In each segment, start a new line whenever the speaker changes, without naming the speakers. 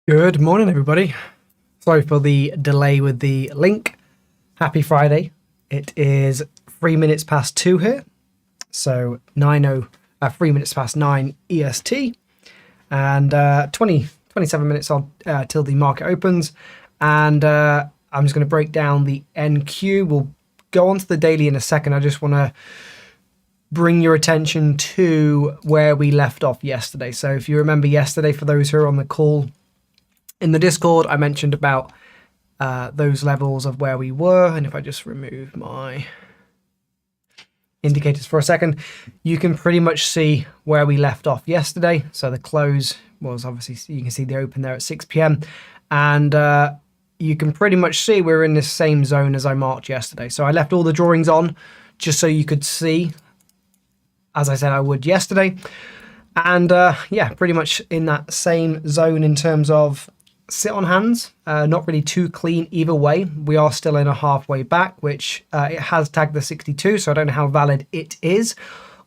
Good morning, everybody. Sorry for the delay with the link. Happy Friday. It is 3 minutes past 2 here. So 3 minutes past 9 EST. And 27 minutes on till the market opens. And I'm just going to break down the NQ. We'll go on to the daily in a second. I just want to bring your attention to where we left off yesterday. So if you remember yesterday, for those who are on the call, in the Discord, I mentioned about those levels of where we were. And if I just remove my indicators for a second, you can pretty much see where we left off yesterday. So the close was obviously, you can see the open there at 6 p.m. And you can pretty much see we're in this same zone as I marked yesterday. So I left all the drawings on just so you could see, as I said I would yesterday. And yeah, pretty much in that same zone in terms of sit on hands, not really too clean either way. We are still in a halfway back, which it has tagged the 62, so I don't know how valid it is.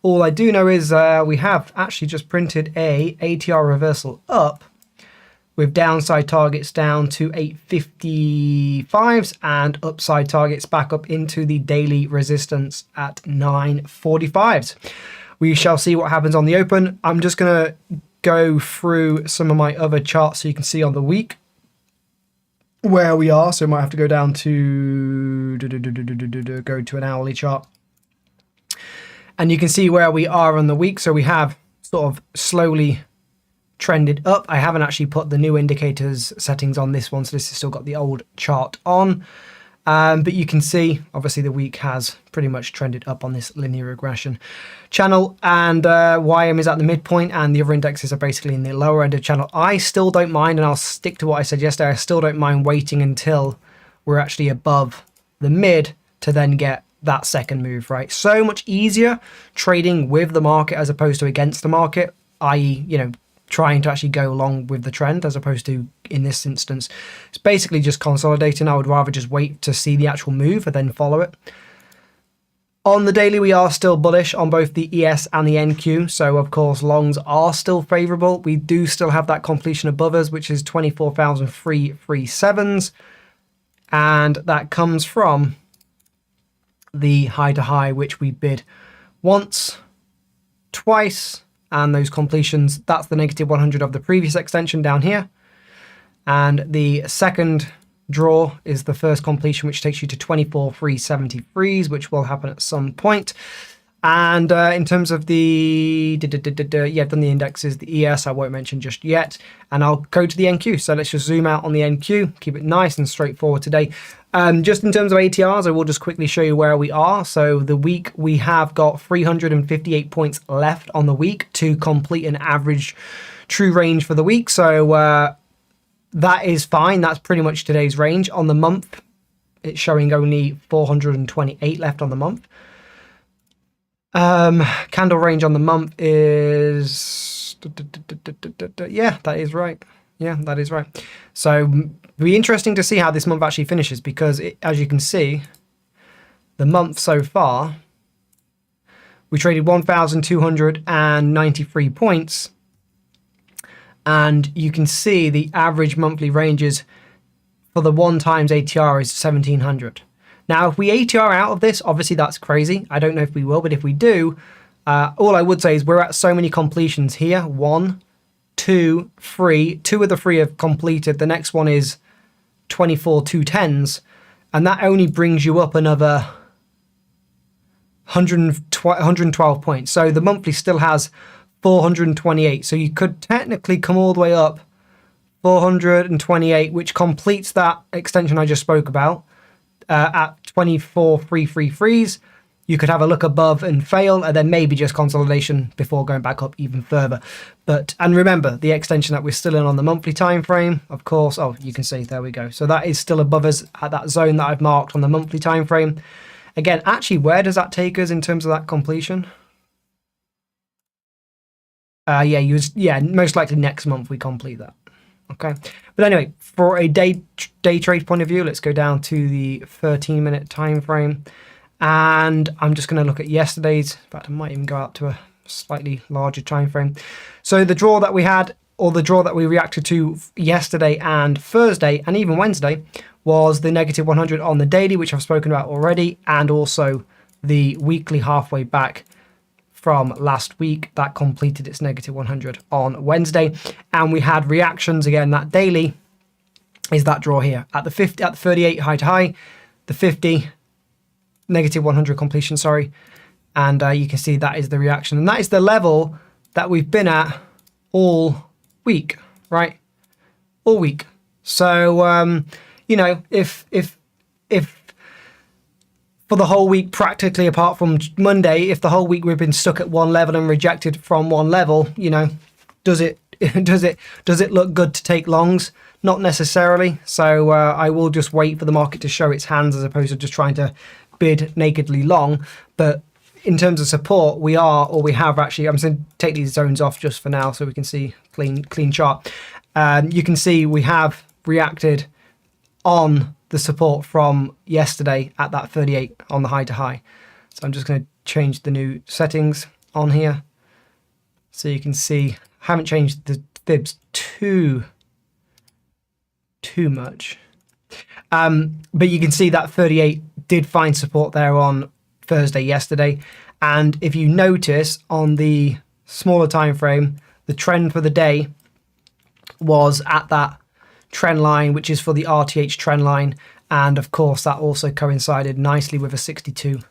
All I do know is we have actually just printed a ATR reversal up with downside targets down to 855s and upside targets back up into the daily resistance at 945s. We shall see what happens on the open. I'm just going to go through some of my other charts so you can see on the week where we are. So I might have to go down to go to an hourly chart, and you can see where we are on the week. So we have sort of slowly trended up. I haven't actually put the new indicators settings on this one, so this has still got the old chart on. But you can see, obviously, the week has pretty much trended up on this linear regression channel, and YM is at the midpoint, and the other indexes are basically in the lower end of channel. I still don't mind, and I'll stick to what I said yesterday, I still don't mind waiting until we're actually above the mid to then get that second move, right? So much easier trading with the market as opposed to against the market, i.e., trying to actually go along with the trend as opposed to, in this instance, it's basically just consolidating. I would rather just wait to see the actual move and then follow it. On the daily, we are still bullish on both the ES and the NQ. So, of course, longs are still favorable. We do still have that completion above us, which is 24,337s. And that comes from the high to high, which we bid once, twice, and those completions, that's the negative 100 of the previous extension down here. And the second draw is the first completion, which takes you to 24,373s, which will happen at some point. And in terms of the, yeah, I've done the indexes, the ES, I won't mention just yet. And I'll go to the NQ. So let's just zoom out on the NQ, keep it nice and straightforward today. Just in terms of ATRs, I will just quickly show you where we are. So the week, we have got 358 points left on the week to complete an average true range for the week. So that is fine. That's pretty much today's range. On the month, it's showing only 428 left on the month. Candle range on the month is, yeah, that is right. Yeah, that is right. So it'll be interesting to see how this month actually finishes, because as you can see, the month so far, we traded 1,293 points, and you can see the average monthly ranges for the 1 times ATR is 1,700. Now, if we ATR out of this, obviously that's crazy. I don't know if we will, but if we do, all I would say is we're at so many completions here. 1, 2, 3. 2 of the 3 have completed. The next one is 24 210s, and that only brings you up another 112 points. So the monthly still has 428. So you could technically come all the way up 428, which completes that extension I just spoke about. At 24,333s, you could have a look above and fail, and then maybe just consolidation before going back up even further. And remember, the extension that we're still in on the monthly time frame, of course, oh, you can see, there we go. So that is still above us at that zone that I've marked on the monthly time frame. Again, actually, where does that take us in terms of that completion? Yeah, most likely next month we complete that. Okay, but anyway, for a day trade point of view, let's go down to the 13-minute time frame, and I'm just going to look at yesterday's. In fact, I might even go out to a slightly larger time frame. So the draw that we had or the draw that we reacted to yesterday and Thursday and even Wednesday was the negative 100 on the daily, which I've spoken about already, and also the weekly halfway back from last week that completed its negative 100 on Wednesday. And we had reactions again. That daily is that draw here at the 50, at the 38 high to high, the 50 negative 100 completion, sorry. And you can see that is the reaction, and that is the level that we've been at all week, right? All week. So you know, if for the whole week, practically apart from Monday, if the whole week we've been stuck at one level and rejected from one level, you know, does it look good to take longs? Not necessarily. So I will just wait for the market to show its hands as opposed to just trying to bid nakedly long. But in terms of support, we have actually, I'm just going to take these zones off just for now so we can see clean chart. You can see we have reacted on the support from yesterday at that 38 on the high to high. So I'm just going to change the new settings on here so you can see. I haven't changed the fibs too much, but you can see that 38 did find support there on Thursday yesterday. And if you notice on the smaller time frame, the trend for the day was at that trend line, which is for the RTH trend line, and of course that also coincided nicely with a 62%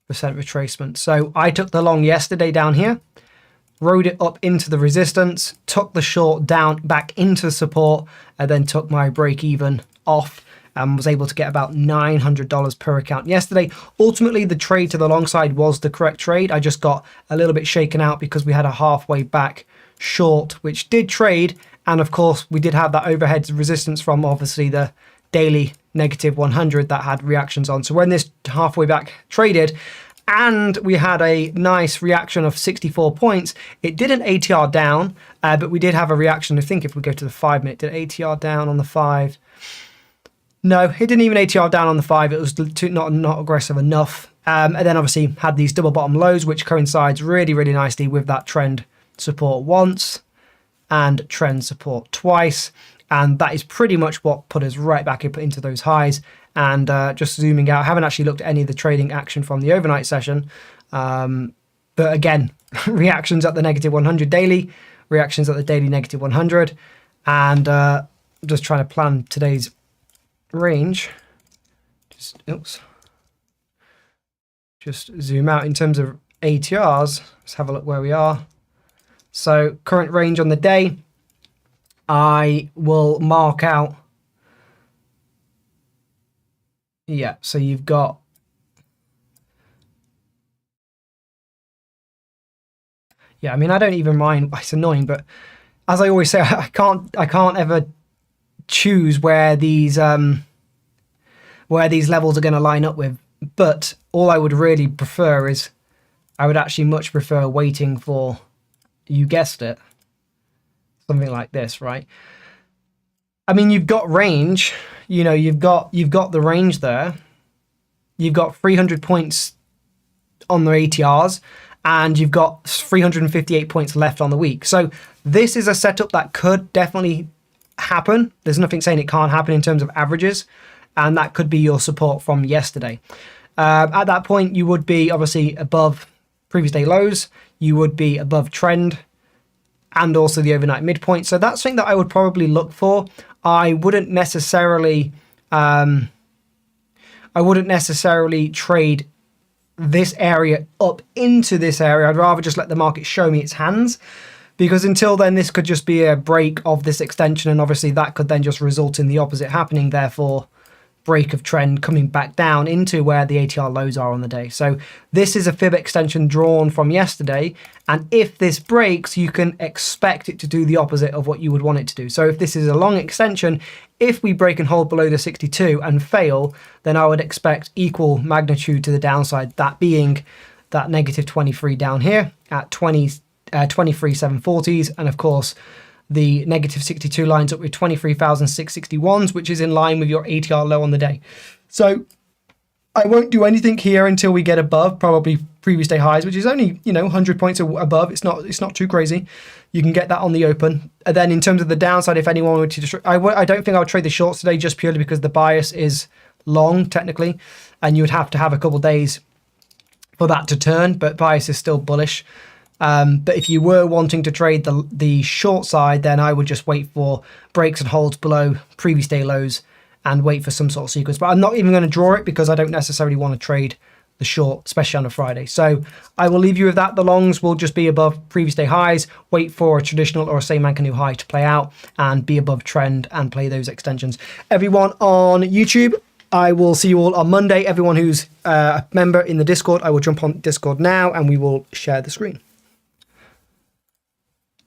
retracement. So I took the long yesterday down here, rode it up into the resistance, took the short down back into support, and then took my break even off and was able to get about $900 per account yesterday. Ultimately, the trade to the long side was the correct trade. I just got a little bit shaken out because we had a halfway back short, which did trade. And of course, we did have that overhead resistance from obviously the daily negative 100 that had reactions on. So when this halfway back traded, and we had a nice reaction of 64 points, it didn't ATR down, but we did have a reaction. I think if we go to the 5 minute, did it ATR down on the 5? No, it didn't even ATR down on the 5. It was not aggressive enough. And then obviously had these double bottom lows, which coincides really, really nicely with that trend support once and trend support twice. And that is pretty much what put us right back up into those highs. And just zooming out, I haven't actually looked at any of the trading action from the overnight session. But again, reactions at the negative 100 daily, reactions at the daily negative 100. And just trying to plan today's range. Just zoom out in terms of ATRs. Let's have a look where we are. So current range on the day, I will mark out. Yeah, so you've got, yeah, I mean, I don't even mind. It's annoying, but as I always say, I can't ever choose where these levels are going to line up with. But all I would really prefer is, I would actually much prefer waiting for, you guessed it, something like this, right? I mean, you've got range, you know, you've got the range there. You've got 300 points on the ATRs, and you've got 358 points left on the week. So this is a setup that could definitely happen. There's nothing saying it can't happen in terms of averages, and that could be your support from yesterday. At that point, you would be obviously above previous day lows. You would be above trend and also the overnight midpoint. So that's something that I would probably look for. I wouldn't necessarily trade this area up into this area. I'd rather just let the market show me its hands, because until then, this could just be a break of this extension, and obviously that could then just result in the opposite happening. Therefore, break of trend coming back down into where the ATR lows are on the day. So this is a fib extension drawn from yesterday, and if this breaks, you can expect it to do the opposite of what you would want it to do. So if this is a long extension, if we break and hold below the 62 and fail, then I would expect equal magnitude to the downside, that being that negative 23 down here at 23,740s, and of course the negative 62 lines up with 23,661s, which is in line with your ATR low on the day. So I won't do anything here until we get above probably previous day highs, which is only, 100 points above. It's not too crazy. You can get that on the open. And then in terms of the downside, if anyone were to, I don't think I would trade the shorts today, just purely because the bias is long technically, and you would have to have a couple days for that to turn, but bias is still bullish. But if you were wanting to trade the short side, then I would just wait for breaks and holds below previous day lows and wait for some sort of sequence. But I'm not even going to draw it because I don't necessarily want to trade the short, especially on a Friday. So I will leave you with that. The longs will just be above previous day highs, wait for a traditional or a same man canoe high to play out and be above trend and play those extensions. Everyone on YouTube, I will see you all on Monday. Everyone who's a member in the Discord, I will jump on Discord now and we will share the screen.